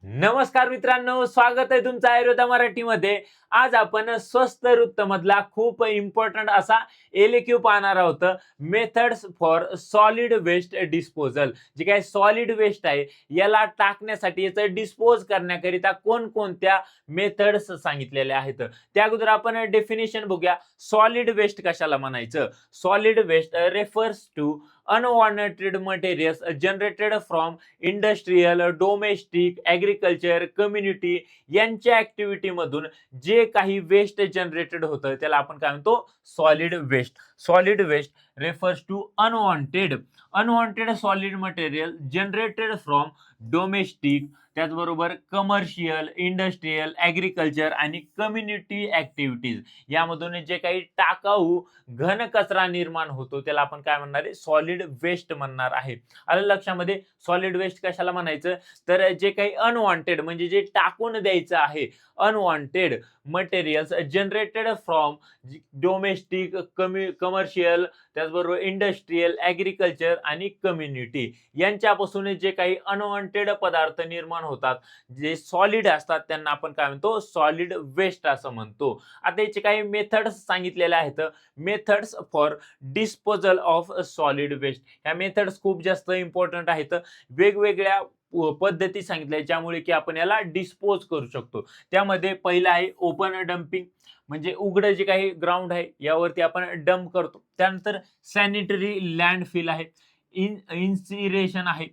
नमस्कार मित्रांनो, स्वागत आहे तुमचं आयुर्वेदा मराठीमध्ये. आज आपण स्वस्त वृत्त मधला खूप इम्पॉर्टंट असा एलक्यू पाहणार आहोत. Methods for solid waste disposal. जे काही सॉलिड वेस्ट आहे याला टाकण्यासाठी, याचं डिस्पोज करण्याकरिता कोणकोणत्या मेथड्स सांगितलेल्या आहेत. त्या अगोदर आपण डेफिनेशन बघूया. सॉलिड वेस्ट कशाला म्हणायचं? Solid waste refers to unwanted materials generated from industrial, domestic, agriculture, community यांच्या ऍक्टिव्हिटी मधून जे काही वेस्ट जनरेटेड होतं त्याला आपण काय म्हणतो? Solid waste. Solid waste refers to unwanted solid material generated from domestic, त्याचबरोबर कमर्शियल, इंडस्ट्रियल, ॲग्रिकल्चर आणि कम्युनिटी ऍक्टिव्हिटीज यामधून जे काही टाकाऊ घन कचरा निर्माण होतो त्याला आपण काय म्हणणार आहे? सॉलिड वेस्ट म्हणणार आहे. आलं लक्षामध्ये? सॉलिड वेस्ट कशाला म्हणायचं? तर जे काही अनवॉन्टेड म्हणजे जे टाकून द्यायचं आहे, unwanted materials generated from domestic, commercial, त्याचबरोबर इंडस्ट्रियल, ॲग्रिकल्चर आणि कम्युनिटी यांच्यापासून जे काही अनवॉन्टेड पदार्थ निर्माण होतात, जे सॉलिड असतात, त्यांना आपण काय म्हणतो? सॉलिड वेस्ट असं म्हणतो. आता याचे काही मेथड्स सांगितलेले आहेत. Methods for disposal of solid waste. ह्या मेथड्स खूप जास्त इम्पॉर्टंट आहेत. वेगवेगळ्या पद्धती सांगितल्या ज्यामुळे की आपण याला डिस्पोज करू शकतो. त्यामध्ये पहिलं आहे ओपन डम्पिंग, म्हणजे उघडं जे काही ग्राउंड आहे यावरती आपण डंप करतो. त्यानंतर सॅनिटरी लँडफिल आहे, इन्सिरेशन आहे,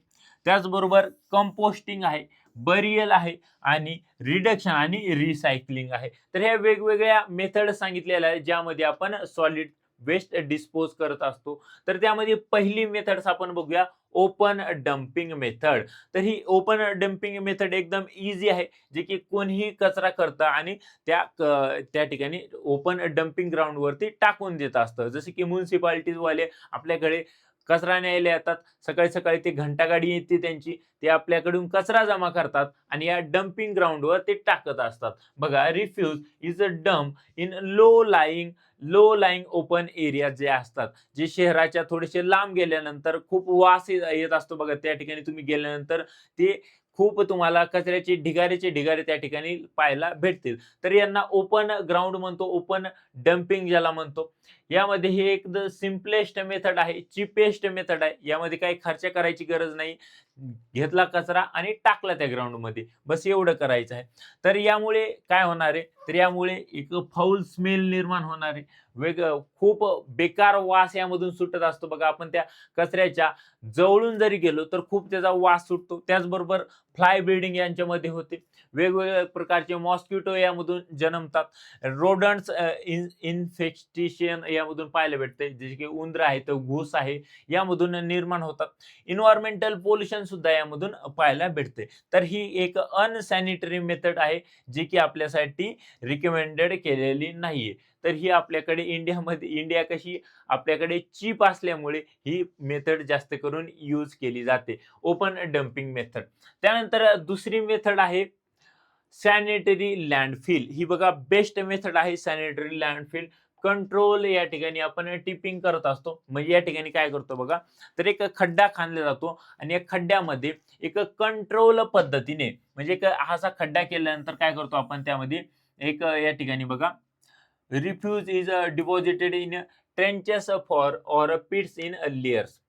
त्याचबरोबर कंपोस्टिंग आहे, बरियल आहे आणि रिडक्शन आणि रिसायकलिंग आहे. तर ह्या वेगवेगळ्या मेथड सांगितलेल्या आहेत ज्यामध्ये आपण सॉलिड वेस्ट डिस्पोज करत असतो. तर त्यामध्ये पहिली मेथड्स आपण बघूया, ओपन डम्पिंग मेथड. तर ही ओपन डम्पिंग मेथड एकदम इझी आहे, जे की कोणीही कचरा करतं आणि त्या ठिकाणी ओपन डम्पिंग ग्राउंड वरती टाकून देत असतं. जसे की म्युन्सिपालिटीज वाले आपल्याकडे कचरा न्यायला येतात. सकाळी सकाळी ते घंटागाडी येते त्यांची, ते आपल्याकडून कचरा जमा करतात आणि या डम्पिंग ग्राउंडवर ते टाकत असतात. बघा, refuse is a dump in low lying open area जे असतात, जे शहराच्या थोडेसे लांब गेल्यानंतर खूप वास येत असतो. बघा, त्या ठिकाणी तुम्ही गेल्यानंतर ते खूप तुम्हाला कचऱ्याचे ढिगारे त्या ठिकाणी पाहायला भेटतील. तर यांना ओपन ग्राउंड म्हणतो, ओपन डम्पिंग ज्याला म्हणतो. यामध्ये हे एकदम सिम्पलेस्ट मेथड आहे, चीपेस्ट मेथड आहे. यामध्ये काही खर्च करायची गरज नाही. घेतला कचरा आणि टाकला त्या ग्राउंड मध्ये, बस एवढं करायचं आहे. तर यामुळे काय होणार आहे? तर यामुळे एक फाऊल स्मेल निर्माण होणार आहे. खूप बेकार वास यामधून सुटत असतो. बघा, आपण त्या कचऱ्याच्या जवळून जरी गेलो तर खूप त्याचा वास सुटतो. त्याचबरोबर फ्लाय ब्रीडिंग यांच्यामध्ये होते. वेगवेगळ्या प्रकारचे मॉस्किटो यामधून जन्मतात. रोडंट्स इन्फेक्टेशन यामधून पाहायला भेटते. जसे की उंदर आहेत, घूस आहे, यामधून निर्माण होतात. इन्व्हायरमेंटल पोल्युशन सुद्धा यामधून पाहायला भेटते. तर ही एक अनसॅनिटरी मेथड आहे, जी की आपल्यासाठी रिकमेंडेड केलेली नाहीये. तर ही आपल्याकडे इंडिया कशी आपल्याकडे चीप असल्यामुळे ही मेथड जास्त करून यूज केली जाते, ओपन डम्पिंग मेथड. त्यानंतर दुसरी मेथड आहे सॅनिटरी लँडफिल. ही बघा बेस्ट मेथड आहे सॅनिटरी लँडफिल. कंट्रोल या ठिकाणी आपण टिपिंग करत असतो. म्हणजे या ठिकाणी काय करतो बघा, तर एक खड्डा खांदला जातो आणि या खड्ड्यामध्ये एक कंट्रोल पद्धतीने, म्हणजे एक असा खड्डा केल्यानंतर काय करतो आपण, त्यामध्ये एक या ठिकाणी बघा, refuse is deposited in trenches for or pits in layers.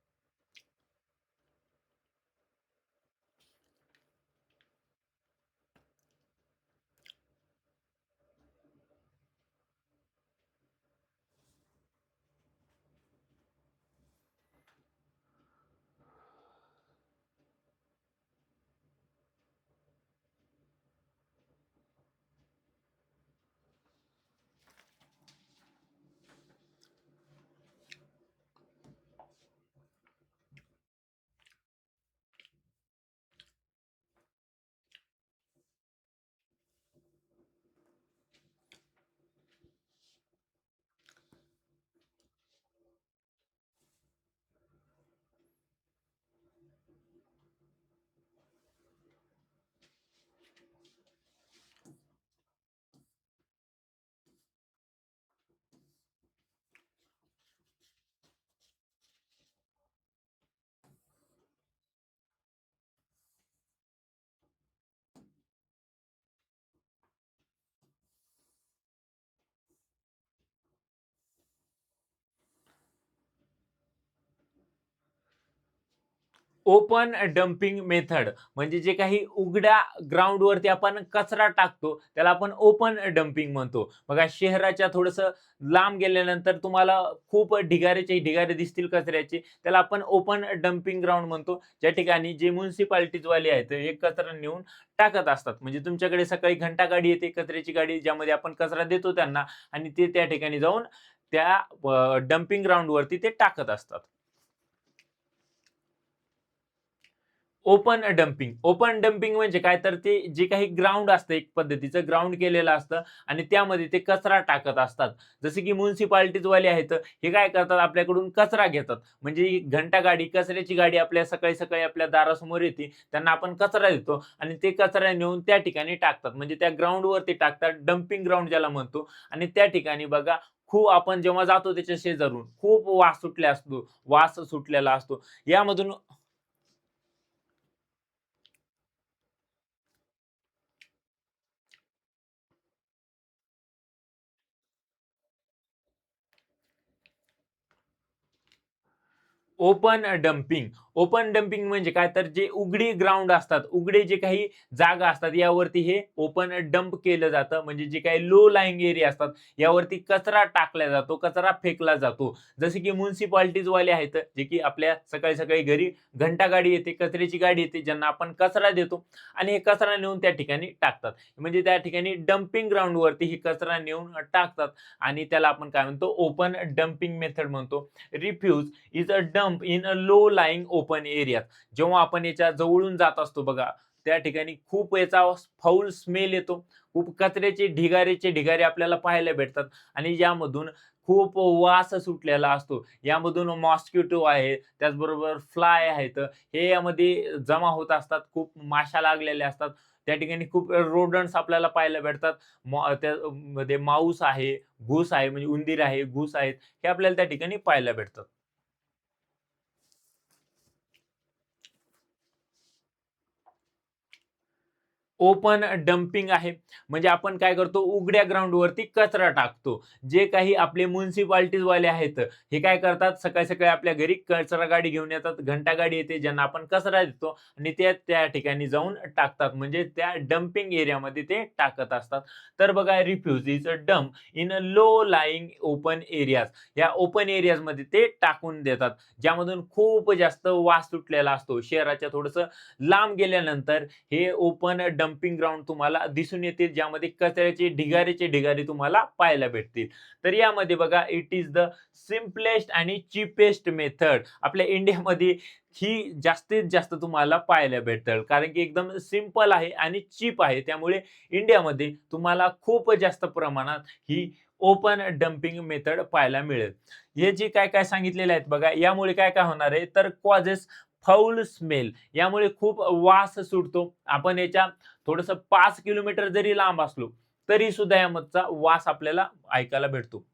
Open dumping method म्हणजे जे काही उघड्या ग्राउंडवरती आपण कचरा टाकतो त्याला आपण ओपन डंपिंग म्हणतो. बघा शहराच्या थोडंसं लांब गेल्यानंतर तुम्हाला खूप ढिगाऱ्याचे ढिगारे दिसतील कचऱ्याचे. त्याला आपण ओपन डंपिंग ग्राउंड म्हणतो. ज्या ठिकाणी जे म्युनिसिपालिटीजवाले आहेत हे कचरा नेऊन टाकत असतात. म्हणजे तुमच्याकडे सकाळी घंटा गाडी येते, कचऱ्याची गाडी ज्यामध्ये आपण कचरा देतो त्यांना आणि ते त्या ठिकाणी जाऊन त्या डंपिंग ग्राउंडवरती ते टाकत असतात. ओपन डंपिंग म्हणजे काय तर ते जे काही ग्राउंड असतं एक पद्धतीचं ग्राउंड केलेलं असतं आणि त्यामध्ये ते कचरा टाकत असतात. जसे की म्युनिसिपालिटीज वाले आहेत, हे काय करतात आपल्याकडून कचरा घेतात. म्हणजे ही घंटा गाडी, कचऱ्याची गाडी आपल्या सकाळी-सकाळी आपल्या दारासमोर येते. त्यांना आपण कचरा देतो आणि ते कचरा नेऊन त्या ठिकाणी टाकतात. म्हणजे त्या ग्राउंडवरती टाकतात. डंपिंग ग्राउंड ज्याला म्हणतो आणि त्या ठिकाणी बघा खूप आपण जेव्हा जातो त्याच्या शेजारून खूप वास सुटलेला असतो. यामधून ओपन डंपिंग म्हणजे काय तर जे उघडी ग्राउंड असतात, उघडे जे काही जागा असतात यावरती हे ओपन डंप केलं जातं. म्हणजे जे काही लो लाइंग एरिया असतात यावरती कचरा टाकला जातो, कचरा फेकला जातो. जसे की म्युनिसिपालिटीज वाले आहेत, जे की आपल्या सकाळी-सकाळी घरी घंटा गाडी येते, कचऱ्याची गाडी येते, ज्यांना आपण कचरा देतो आणि हे कचरा नेऊन त्या ठिकाणी टाकतात. म्हणजे त्या ठिकाणी डंपिंग ग्राउंडवरती हे कचरा नेऊन टाकतात आणि त्याला आपण काय म्हणतो ओपन डंपिंग मेथड म्हणतो. Refuse is a dump in a low lying open एरियात. जेव्हा आपण याच्या जवळून जात असतो बघा, त्या ठिकाणी खूप याचा फाऊल स्मेल येतो. खूप कचऱ्याचे ढिगाऱ्याचे ढिगारे आपल्याला पाहायला भेटतात आणि यामधून खूप वास सुटलेला असतो. यामधून मॉस्किटो आहे, त्याचबरोबर फ्लाय आहेत. हे यामध्ये जमा होत असतात. खूप माशा लागलेल्या असतात. त्या ठिकाणी खूप रोडंट्स आपल्याला पाहायला भेटतात. त्यामध्ये माऊस आहे, घूस आहे म्हणजे उंदीर आहे, घूस आहेत. हे आपल्याला त्या ठिकाणी पाहायला भेटतात. ओपन डंपिंग आहे. म्हणजे आपण काय करतो उघड्या ग्राउंडवरती कचरा टाकतो. जे काही आपले म्युनिसिपालिटीज वाले आहेत, हे काय करतात सकाळी-सकाळी आपल्या घरी कचरा गाडी घेऊन येतात. घंटा गाडी येते ज्यांना आपण कचरा देतो आणि ते त्या ठिकाणी जाऊन टाकतात. म्हणजे त्या डंपिंग एरियामध्ये ते टाकत असतात. तर बघा refuse is a dump in a low lying open areas. या ओपन एरियाजमध्ये ते टाकून देतात. ज्यामधून खूप जास्त वास सुटलेला असतो. शहराच्या थोडंसं लांब गेल्यानंतर हे ओपन डंपिंग ग्राउंड तुम्हाला दिसून येतील ज्यामध्ये कचऱ्याचे ढिगाऱ्याचे ढिगारे तुम्हाला पाहायला भेटतील. तर यामध्ये बघा इट इज द सिम्पलेस्ट आणि चीपेस्ट मेथड. आपल्या इंडियामध्ये ही जास्तीत जास्त तुम्हाला पाहायला भेटेल. कारण की एकदम सिंपल आहे आणि चीप आहे. त्यामुळे इंडियामध्ये तुम्हाला खूप जास्त प्रमाणात ही ओपन डंपिंग मेथड पाहायला मिळेल. हे जे काय-काय सांगितलेले आहेत बघा, यामुळे काय-काय होणार आहे तर कॉजेस फाऊल स्मेल यामुळे खूप वास सुटतो. आपण याच्या थोडंसं 5 किलोमीटर जरी लांब असलो, तरी सुद्धा यामधचा वास आपल्याला ऐकायला भेटतो.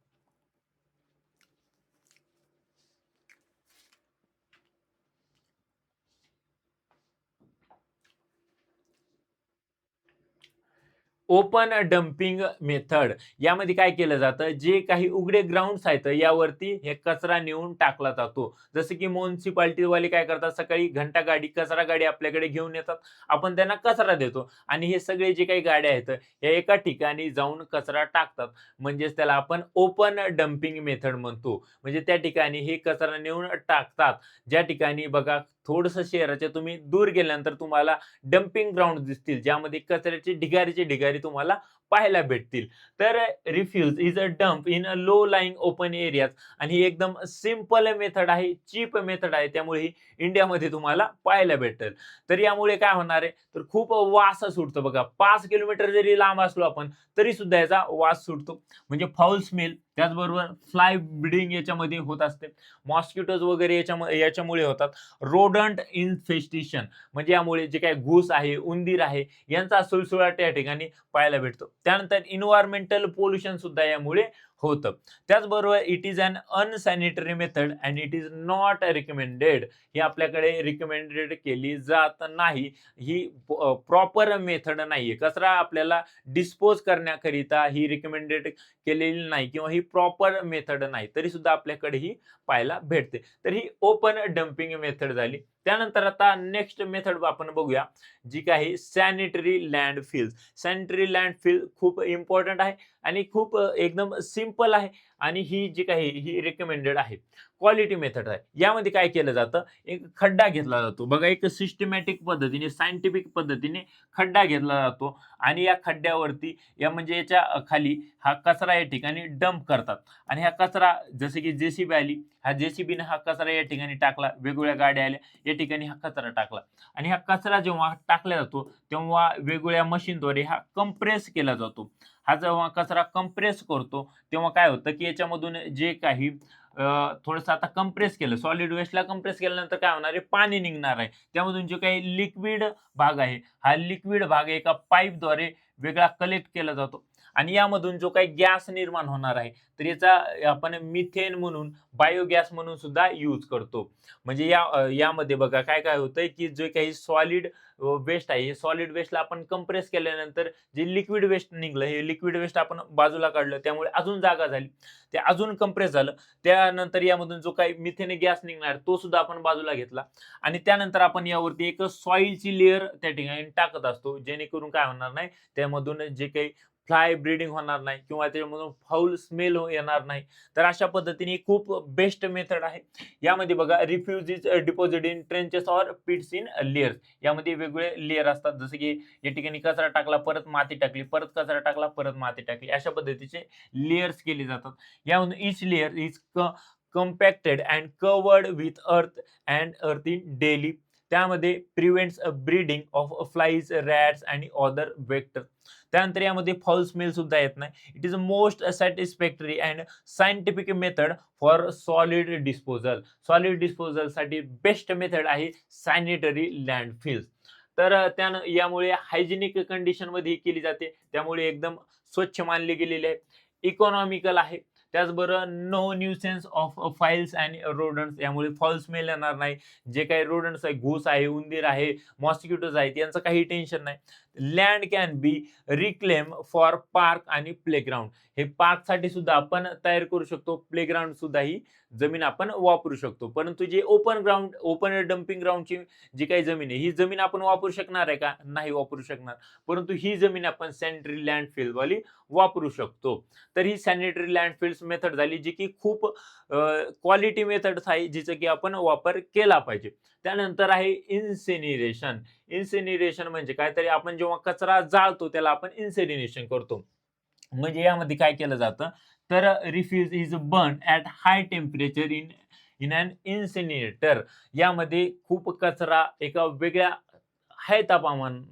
ओपन डंपिंग मेथड यामध्ये काय केलं जातं, जे काही उघडे ग्राउंड्स आहेत यावरती हे कचरा नेऊन टाकला जातो. जसं की म्युनिसिपालिटीवाले काय करतात, सकाळी घंटा गाडी, कचरा गाडी आपल्याकडे घेऊन येतात. आपण त्यांना कचरा देतो आणि हे सगळे जे काही गाड्या आहेत, या एका ठिकाणी जाऊन कचरा टाकतात. म्हणजेच त्याला आपण ओपन डंपिंग मेथड म्हणतो. म्हणजे त्या ठिकाणी हे कचरा नेऊन टाकतात. ज्या ठिकाणी बघा थोडंसं शहराच्या तुम्ही दूर गेल्यानंतर तुम्हाला डंपिंग ग्राउंड दिसतील, ज्यामध्ये कचऱ्याचे ढिगारीचे ढिगारे तुम्हाला पाहायला भेटतील. तर refuse is a dump in a low lying open areas आणि ही एकदम सिंपल मेथड आहे, चीप मेथड आहे. त्यामुळे ही इंडियामध्ये तुम्हाला पाहायला भेटेल. तर यामुळे काय होणार आहे, तर खूप वास सुटतो बघा. 5 किलोमीटर जरी लांब असलो आपण, तरी सुद्धा याचा वास सुटतो. म्हणजे फाऊल स्मेल, त्याचबरोबर फ्लाय ब्रीडिंग याच्यामध्ये होत असते. मॉस्किटोज वगैरे याच्यामुळे होतात. रोडंट इन्फेस्टेशन म्हणजे यामुळे जे काही घूस आहे, उंदीर आहे, यांचा सुळसुळाट या ठिकाणी पाहायला भेटतो. त्यानंतर एन्व्हायर्नमेंटल पोल्युशन सुद्धा यामुळे होतं. त्याचबरोबर it is an unsanitary method and it is not recommended. ही आपल्याकडे रिकमेंडेड केली जात नाही. ही प्रॉपर मेथड नाहीये. कचरा आपल्याला डिस्पोज करण्याकरिता ही रिकमेंडेड केलेली नाही किंवा ही प्रॉपर मेथड नाही. तरी सुद्धा आपल्याकडे ही पाहायला भेटते. तर ही ओपन डंपिंग मेथड झाली. त्यानंतर आता नेक्स्ट मेथड आपण बघूया, जी काही सॅनिटरी लँडफिल्स. सॅनिटरी लँडफिल खूप इम्पॉर्टंट आहे आणि खूप एकदम सिंपल आहे आणि ही जी काही ही रिकमेंडेड आहे. क्वालिटी मेथड आहे. यामध्ये काय केलं जातं, एक खड्डा घेतला जातो. बघा, एक सिस्टमॅटिक पद्धतीने, सायंटिफिक पद्धतीने खड्डा घेतला जातो आणि या खड्ड्यावरती म्हणजे याच्या खाली हा कचरा या ठिकाणी डंप करतात आणि हा कचरा जसे की जेसीबी आली, हा जेसीबीने हा कचरा या ठिकाणी टाकला, वेगवेगळ्या गाड्या आल्या, या ठिकाणी हा कचरा टाकला आणि हा कचरा जेव्हा टाकला जातो तेव्हा वेगवेगळ्या मशीनद्वारे हा कंप्रेस केला जातो. हा जेव्हा कचरा कंप्रेस करतो तेव्हा काय होतं, की याच्यामधून जे काही थोडंसं आता कंप्रेस केलं, सॉलिड वेस्टला कंप्रेस केल्यानंतर काय होणार आहे, पाणी निघणार आहे. त्यामधून जो काही लिक्विड भाग आहे, हा लिक्विड भाग एका पाईपद्वारे वेगळा कलेक्ट केला जातो आणि यामधून जो काही गॅस निर्माण होणार आहे, तर याचा आपण मिथेन म्हणून, बायोगॅस म्हणून सुद्धा यूज करतो. म्हणजे यामध्ये बघा काय काय होतंय, की जे काही सॉलिड वेस्ट आहे, हे सॉलिड वेस्टला आपण कंप्रेस केल्यानंतर जे लिक्विड वेस्ट निघलं, हे लिक्विड वेस्ट आपण बाजूला काढलं, त्यामुळे अजून जागा झाली. ते अजून कंप्रेस झालं. त्यानंतर यामधून जो काही मिथेन गॅस निघणार, तो सुद्धा आपण बाजूला घेतला आणि त्यानंतर आपण यावरती एक सॉइलची लेयर त्या ठिकाणी टाकत असतो, जेणेकरून काय होणार नाही, त्यामधून जे काही फ्लाय ब्रीडिंग होणार नाही किंवा त्याच्यामधून फाऊल स्मेल येणार नाही. तर अशा पद्धतीने खूप बेस्ट मेथड आहे. यामध्ये बघा, refuse is deposit in trenches or pits in layers. यामध्ये वेगवेगळे लेयर असतात, जसे की या ठिकाणी कचरा टाकला, परत माती टाकली, परत कचरा टाकला, परत माती टाकली, अशा पद्धतीचे लेयर्स केले जातात. यामधून each layer is compacted and covered with earth and earth in daily. त्यामध्ये prevents breeding of flies, rats आणि अदर वेक्टर. त्यानंतर यामध्ये फाऊल स्मेल सुद्धा येत नाही. It is most satisfactory and scientific method for solid disposal. Solid disposal साठी best method आहे sanitary landfills. तर त्यानं यामुळे हायजेनिक कंडिशन मध्ये केली जाते, त्यामुळे एकदम स्वच्छ मानले गेलेले आहे. इकॉनॉमिकल आहे. त्याचबरोबर no nuisance of files and रोडंट्स. यामुळे फाऊल स्मेल येणार नाही. जे काही रोडंट्स आहे, घूस आहे, उंदीर आहे, मॉस्किटोज आहेत, यांचं काही टेन्शन नाही. Land can be reclaim for park आणि प्लेग्राऊंड. हे पार्कसाठी सुद्धा आपण तयार करू शकतो. प्लेग्राऊंड सुद्धा ही जमीन आपण वापरू शकतो. परंतु जे ओपन ग्राउंड, ओपन डम्पिंग ग्राउंडची जी काही जमीन आहे, ही जमीन आपण वापरू शकणार आहे का? नाही वापरू शकणार. परंतु ही जमीन आपण सॅनिटरी लँडफिल वाली वापरू शकतो. तर ही सॅनिटरी लँडफिल्स मेथड झाली, जी की खूप क्वालिटी मेथड्स आहे, जिचा की आपण वापर केला पाहिजे. त्यानंतर आहे इन्सिनरेशन. इन्सिनरेशन म्हणजे काय, तरी आपण जेव्हा कचरा जाळतो त्याला आपण इन्सिनरेशन करतो. म्हणजे यामध्ये काय केलं जातं, तर refuse is burn at high temperature in in an incinerator. यामध्ये खूप कचरा एका वेगळ्या हाय तापमान.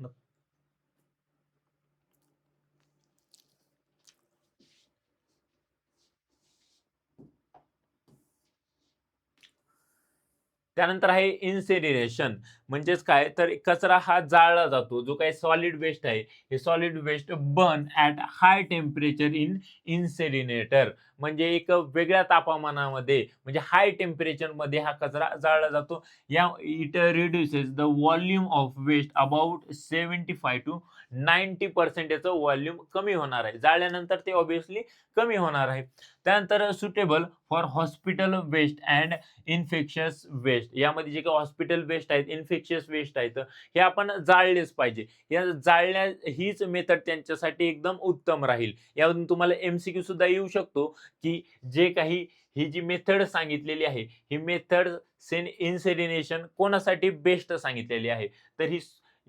त्यानंतर आहे इन्सिनरेशन. म्हणजेच काय, तर कचरा हा जाळला जातो. जो काही सॉलिड वेस्ट आहे, हे solid waste burn at high temperature in incinerator. म्हणजे एक वेगळ्या तापमानामध्ये, म्हणजे हाय टेम्परेचरमध्ये हा कचरा जाळला जातो. या it reduces the volume of waste about 75 to 90% याचं व्हॉल्यूम कमी होणार आहे. जाळल्यानंतर ते ऑब्व्हियसली कमी होणार आहे. त्यानंतर suitable for hospital waste and infectious waste. यामध्ये जे काही हॉस्पिटल वेस्ट आहेत, इन्फेक्शियस वेस्ट आहेत, हे आपण जाळलेच पाहिजे. या जाळल्या हीच मेथड त्यांच्यासाठी एकदम उत्तम राहील. यावरून तुम्हाला एमसीक्यू सुद्धा येऊ शकतो, की जे काही ही जी मेथड सांगितलेली आहे, ही मेथड इन्सिनरेशन कोणासाठी बेस्ट सांगितलेली आहे. तर ही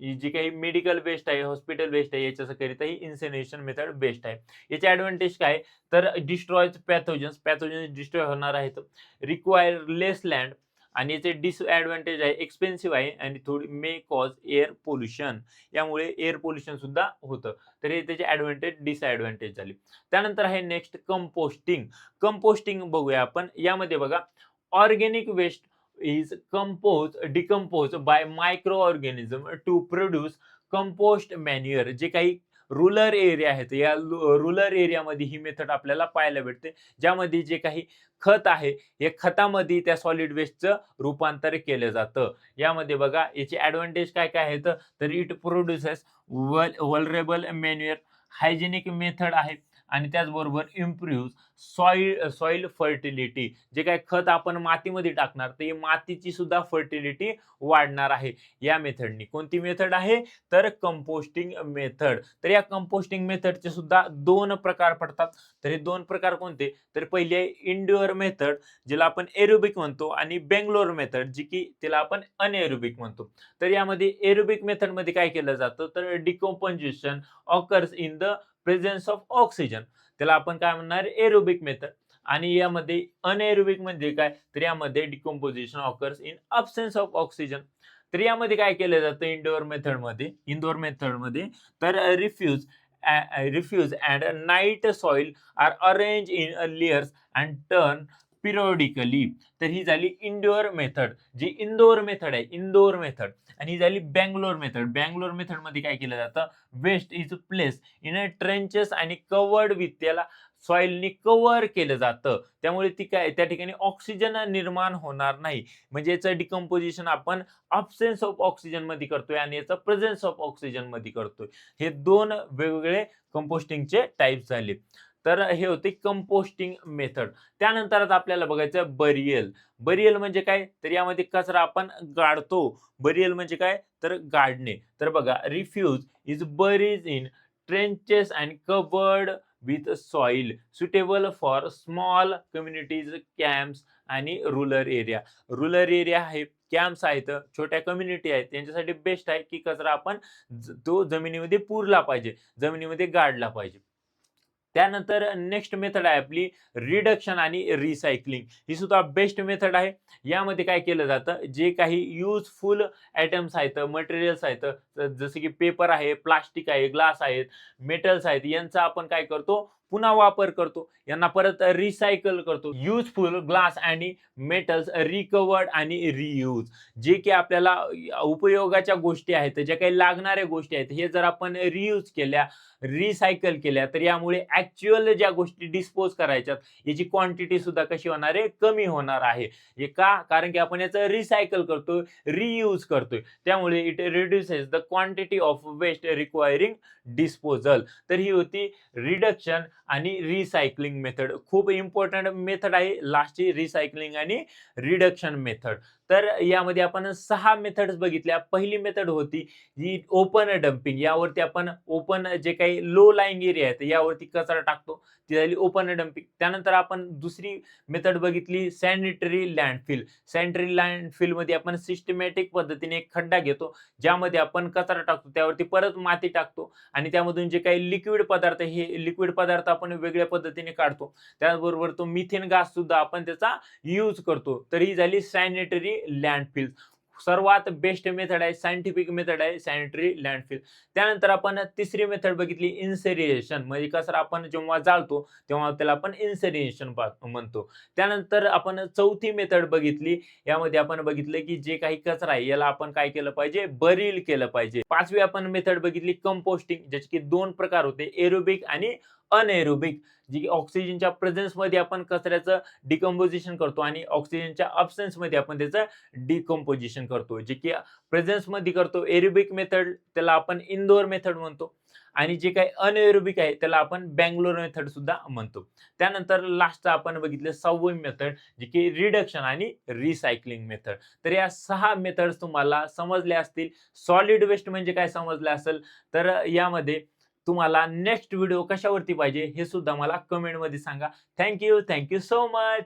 जी काही मेडिकल वेस्ट आहे, हॉस्पिटल वेस्ट आहे, याच्याकरिता ही इन्सिनरेशन मेथड बेस्ट आहे. याचे ॲडव्हांटेज काय, तर डिस्ट्रॉयज पॅथोजन्स. पॅथोजन्स डिस्ट्रॉय होणार आहेत. रिक्वायर लेस लँड. आणि याचे डिसएडव्हांटेज आहे, एक्सपेन्सिव्ह आहे आणि थोडी मे कॉज एअर पोल्युशन. यामुळे एअर पोल्युशन सुद्धा होतं. तर हे त्याचे ॲडव्हांटेज, डिसएडव्हांटेज झाले. त्यानंतर आहे नेक्स्ट कंपोस्टिंग. कंपोस्टिंग बघूया आपण. यामध्ये बघा, organic waste is decompose by micro organism to produce compost manure. जे काही रुरल एरिया आहेत, या रुरल एरियामध्ये ही मेथड आपल्याला पाहायला भेटते, ज्यामध्ये जे काही खत आहे हे खतामध्ये त्या सॉलिड वेस्टचं रूपांतर केलं जातं. यामध्ये बघा याचे ॲडव्हांटेज काय काय आहेत, तर it produces vulnerable manure, hygienic method आहे आणि त्याचबरोबर इम्प्रूव्ह सॉइल फर्टिलिटी. जे काही खत आपण मातीमध्ये टाकणार तर मातीची सुद्धा फर्टिलिटी वाढणार आहे या मेथडनी. कोणती मेथड आहे, तर कंपोस्टिंग मेथड. तर या कंपोस्टिंग मेथडचे सुद्धा दोन प्रकार पडतात. तर हे दोन प्रकार कोणते, तर पहिले आहे इंडोअर मेथड, जिला आपण एरोबिक म्हणतो, आणि बेंगलोर मेथड, जी की तिला आपण अनएरोबिक म्हणतो. तर यामध्ये एरोबिक मेथड मध्ये काय केलं जातं, तर decomposition occurs in the presence of oxygen, त्याला आपण काय म्हणणार, एरोबिक मेथड. आणि यामध्ये अनएरोबिक म्हणजे काय, तर यामध्ये decomposition occurs in absence of oxygen. तर यामध्ये काय केलं जातं इंडोर मेथडमध्ये, तर refuse and night soil are arrange in layers and turn periodically. तर ही झाली इंडोर मेथड, जी इंडोर मेथड आहे, इंडोर मेथड. आणि ही झाली बेंगलोर मेथड. बेंगलोर मेथड मध्ये काय केलं जातं, waste is place in a trenches आणि कवर्ड विथ, त्याला सॉइलनी कव्हर केलं जातं, त्यामुळे ती काय त्या ठिकाणी ऑक्सिजन निर्माण होणार नाही. म्हणजे याचं डिकम्पोजिशन आपण अब्सेन्स ऑफ ऑक्सिजन मध्ये करतोय आणि याचं प्रेझेन्स ऑफ ऑक्सिजन मध्ये करतोय. हे दोन वेगवेगळे कंपोस्टिंगचे टाइप्स झाले. तर हे होते कंपोस्टिंग मेथड. त्यानंतर आता आपल्याला बघायचं बरियल. बरियल म्हणजे काय, तर यामध्ये कचरा आपण गाडतो. बरियल म्हणजे काय, तर गाडणे. तर बघा, refuse is buried in trenches and covered with soil suitable for small communities, camps आणि रुरल एरिया. रुरल एरिया आहे, कॅम्प्स आहेत, छोट्या कम्युनिटी आहेत, त्यांच्यासाठी बेस्ट आहे की कचरा आपण तो जमिनीमध्ये पुरला पाहिजे, जमिनीमध्ये गाडला पाहिजे. त्यानंतर नेक्स्ट मेथड आहे आपली रिडक्शन आणि रिसायकलिंग. ही सुद्धा बेस्ट मेथड आहे. यामध्ये काय केलं जातं, जे काही युजफुल आयटम्स आहेत, मटेरियल्स आहेत, जसे की पेपर आहे, प्लास्टिक आहे, ग्लास आहेत, मेटल्स आहेत, यांचा आपण काय करतो, पुन्हा वापर करतो, यांना परत रिसायकल करतो. युजफुल ग्लास आणि मेटल्स रिकवर्ड आणि रियूज, जे की आपल्याला उपयोगाच्या गोष्टी आहेत, ज्या काही लागणाऱ्या गोष्टी आहेत, हे जर आपण रियूज केल्या, रिसायकल केल्या, तर यामुळे ऍक्च्युअल ज्या गोष्टी डिस्पोज करायच्यात याची क्वांटिटी सुद्धा कशी होणार आहे, कमी होणार आहे. हे का, कारण की आपण याचं रिसायकल करतोय, रियूज करतोय, त्यामुळे it reduces the quantity of waste requiring disposal. तर ही होती रिडक्शन आणि रिसायकलिंग मेथड. खूप इम्पॉर्टंट मेथड आहे लास्टची, रिसायकलिंग आणि रिडक्शन मेथड. तर यामध्ये आपण 6 मेथड्स बघितल्या. पहिली मेथड होती ही ओपन डम्पिंग. यावरती आपण ओपन जे काही लो लाईंग एरिया आहे यावरती कचरा टाकतो, ती झाली ओपन डम्पिंग. त्यानंतर आपण दुसरी मेथड बघितली सॅनिटरी लँडफिल. सॅनिटरी लँडफिल मध्ये आपण सिस्टमॅटिक पद्धतीने एक खड्डा घेतो, ज्यामध्ये आपण कचरा टाकतो, त्यावरती परत माती टाकतो आणि त्यामधून जे काही लिक्विड पदार्थ, हे लिक्विड पदार्थ आपण वेगळ्या पद्धतीने काढतो. त्याचबरोबर तो मिथेन गॅस सुद्धा आपण त्याचा यूज करतो. तर ही झाली सॅनिटरी लँडफिल. सर्वात बेस्ट मेथड आहे, सायंटिफिक मेथड आहे सॅनिटरी लँडफिल. त्यानंतर आपण तिसरी मेथड बघितली इन्सिनरेशन. म्हणजे कचरा आपण जेव्हा जाळतो तेव्हा त्याला आपण इन्सिनरेशन म्हणतो. त्यानंतर आपण चौथी मेथड बघितली. यामध्ये आपण बघितलं की जे काही कचरा आहे याला आपण काय केलं पाहिजे, बरील केलं पाहिजे. पाचवी आपण मेथड बघितली कंपोस्टिंग, ज्याचे की दोन प्रकार होते, एरोबिक आणि अनएरोबिक. जी ऑक्सिजनच्या प्रेझेन्स मध्ये आपण कचऱ्याचं डिकम्पोजिशन करतो आणि ऑक्सिजनच्या अब्सेन्स मध्ये आपण त्याचं डिकम्पोजिशन करतो. जे की प्रेझेन्स मध्ये करतो एरोबिक मेथड, त्याला आपण इंडोर मेथड म्हणतो, आणि जे काही अनएरोबिक आहे त्याला आपण बेंगलोर मेथड सुद्धा म्हणतो. त्यानंतर लास्ट आपण बघितलं 6वी मेथड, जी की रिडक्शन आणि रिसायकलिंग मेथड. तर या 6 मेथड्स तुम्हाला समजल्या असतील. सॉलिड वेस्ट म्हणजे काय समजलं असेल. तर यामध्ये तुम्हाला नेक्स्ट व्हिडिओ कशावरती पाहिजे हे सुद्धा मला कमेंट मध्ये सांगा. Thank you so much.